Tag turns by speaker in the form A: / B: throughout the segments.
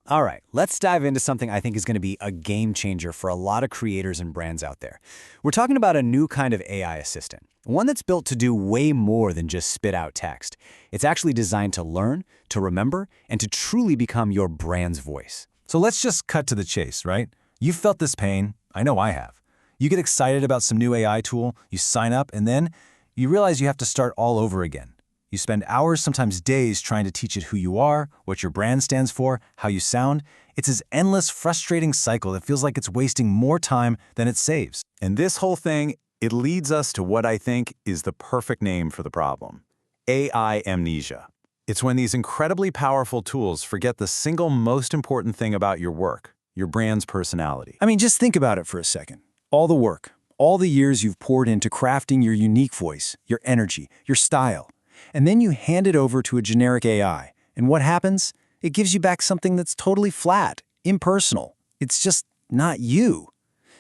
A: All right, let's dive into something I think is going to be a game changer for a lot of creators and brands out there. We're talking about a new kind of AI assistant, one that's built to do way more than just spit out text. It's actually designed to learn, to remember, and to truly become your brand's voice.
B: So let's just cut to the chase, right? You've felt this pain. I know I have. You get excited about some new AI tool, you sign up, and then you realize you have to start all over again. You spend hours, sometimes days, trying to teach it who you are, what your brand stands for, how you sound. It's this endless, frustrating cycle that feels like it's wasting more time than it saves.
C: And this whole thing, it leads us to what I think is the perfect name for the problem: AI amnesia. It's when these incredibly powerful tools forget the single most important thing about your work, your brand's personality.
D: I mean, just think about it for a second. All the work, all the years you've poured into crafting your unique voice, your energy, your style. And then you hand it over to a generic AI. And what happens? It gives you back something that's totally flat, impersonal. It's just not you.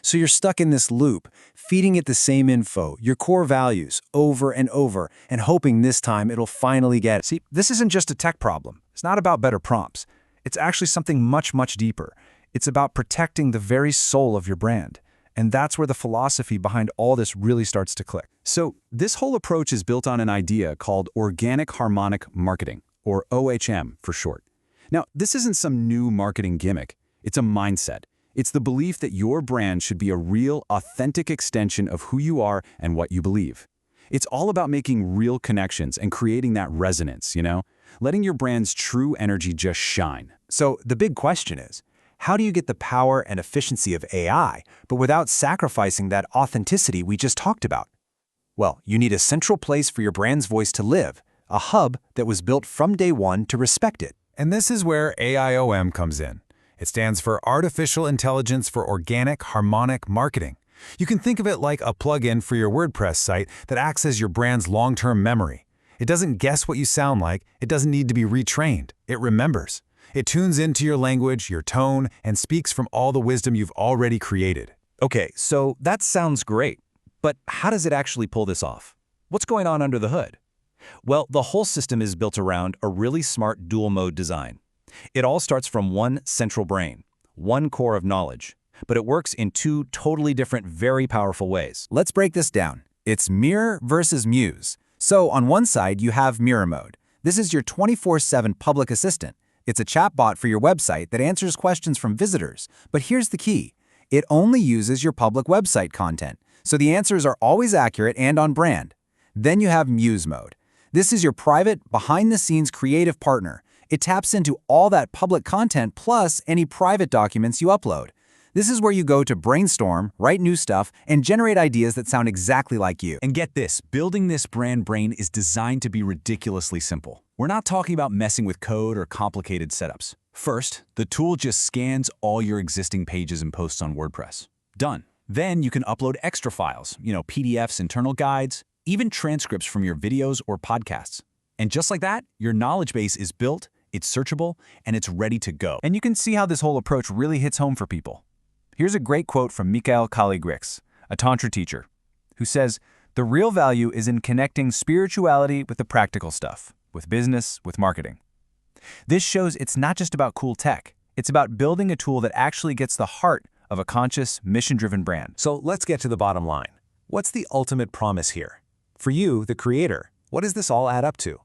D: So you're stuck in this loop, feeding it the same info, your core values, over and over, and hoping this time it'll finally get it.
E: See, this isn't just a tech problem. It's not about better prompts. It's actually something much, much deeper. It's about protecting the very soul of your brand. And that's where the philosophy behind all this really starts to click.
C: So this whole approach is built on an idea called Organic Harmonic Marketing, or OHM for short. Now, this isn't some new marketing gimmick. It's a mindset. It's the belief that your brand should be a real, authentic extension of who you are and what you believe. It's all about making real connections and creating that resonance, letting your brand's true energy just shine.
A: So the big question is, how do you get the power and efficiency of AI, but without sacrificing that authenticity we just talked about? Well, you need a central place for your brand's voice to live, a hub that was built from day one to respect it.
B: And this is where Aiohm comes in. It stands for Artificial Intelligence for Organic Harmonic Marketing. You can think of it like a plugin for your WordPress site that acts as your brand's long-term memory. It doesn't guess what you sound like. It doesn't need to be retrained. It remembers. It tunes into your language, your tone, and speaks from all the wisdom you've already created.
A: Okay, so that sounds great, but how does it actually pull this off? What's going on under the hood? Well, the whole system is built around a really smart dual-mode design. It all starts from one central brain, one core of knowledge, but it works in two totally different, very powerful ways.
D: Let's break this down. It's Mirror versus Muse. So on one side, you have Mirror Mode. This is your 24/7 public assistant. It's a chatbot for your website that answers questions from visitors. But here's the key. It only uses your public website content, so the answers are always accurate and on brand. Then you have Muse Mode. This is your private, behind-the-scenes creative partner. It taps into all that public content plus any private documents you upload. This is where you go to brainstorm, write new stuff, and generate ideas that sound exactly like you.
C: And get this, building this brand brain is designed to be ridiculously simple. We're not talking about messing with code or complicated setups. First, the tool just scans all your existing pages and posts on WordPress. Done. Then you can upload extra files, PDFs, internal guides, even transcripts from your videos or podcasts. And just like that, your knowledge base is built, it's searchable, and it's ready to go.
E: And you can see how this whole approach really hits home for people. Here's a great quote from Mikael Kali-Grix, a Tantra teacher, who says, "The real value is in connecting spirituality with the practical stuff, with business, with marketing." This shows it's not just about cool tech. It's about building a tool that actually gets the heart of a conscious, mission-driven brand.
B: So let's get to the bottom line. What's the ultimate promise here? For you, the creator, what does this all add up to?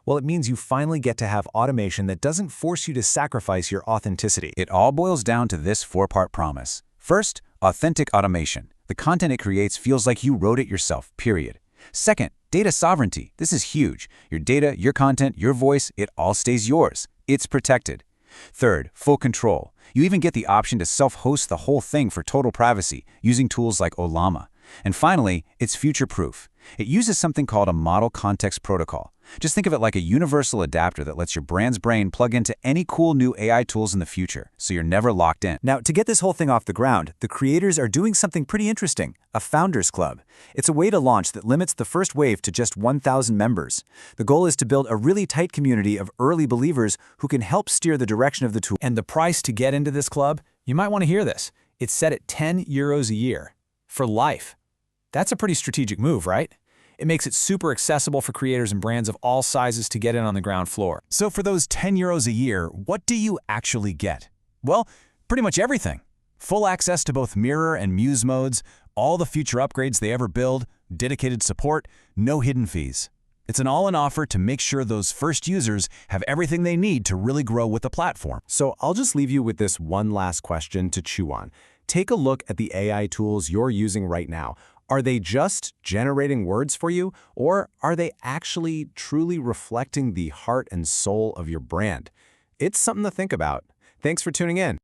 B: Well, it means you finally get to have automation that doesn't force you to sacrifice your authenticity.
C: It all boils down to this four-part promise. First, authentic automation. The content it creates feels like you wrote it yourself, period. Second, data sovereignty. This is huge. Your data, your content, your voice, it all stays yours. It's protected. Third, full control. You even get the option to self-host the whole thing for total privacy using tools like Ollama. And finally, it's future-proof. It uses something called a model context protocol. Just think of it like a universal adapter that lets your brand's brain plug into any cool new AI tools in the future, so you're never locked in.
A: Now, to get this whole thing off the ground, the creators are doing something pretty interesting, a Founders Club. It's a way to launch that limits the first wave to just 1,000 members. The goal is to build a really tight community of early believers who can help steer the direction of the tool.
E: And the price to get into this club? You might want to hear this. It's set at €10 a year. For life. That's a pretty strategic move, right? It makes it super accessible for creators and brands of all sizes to get in on the ground floor.
A: So for those €10 a year, what do you actually get? Well, pretty much everything. Full access to both Mirror and Muse modes, all the future upgrades they ever build, dedicated support, no hidden fees. It's an all-in offer to make sure those first users have everything they need to really grow with the platform.
F: So I'll just leave you with this one last question to chew on. Take a look at the AI tools you're using right now. Are they just generating words for you, or are they actually truly reflecting the heart and soul of your brand? It's something to think about. Thanks for tuning in.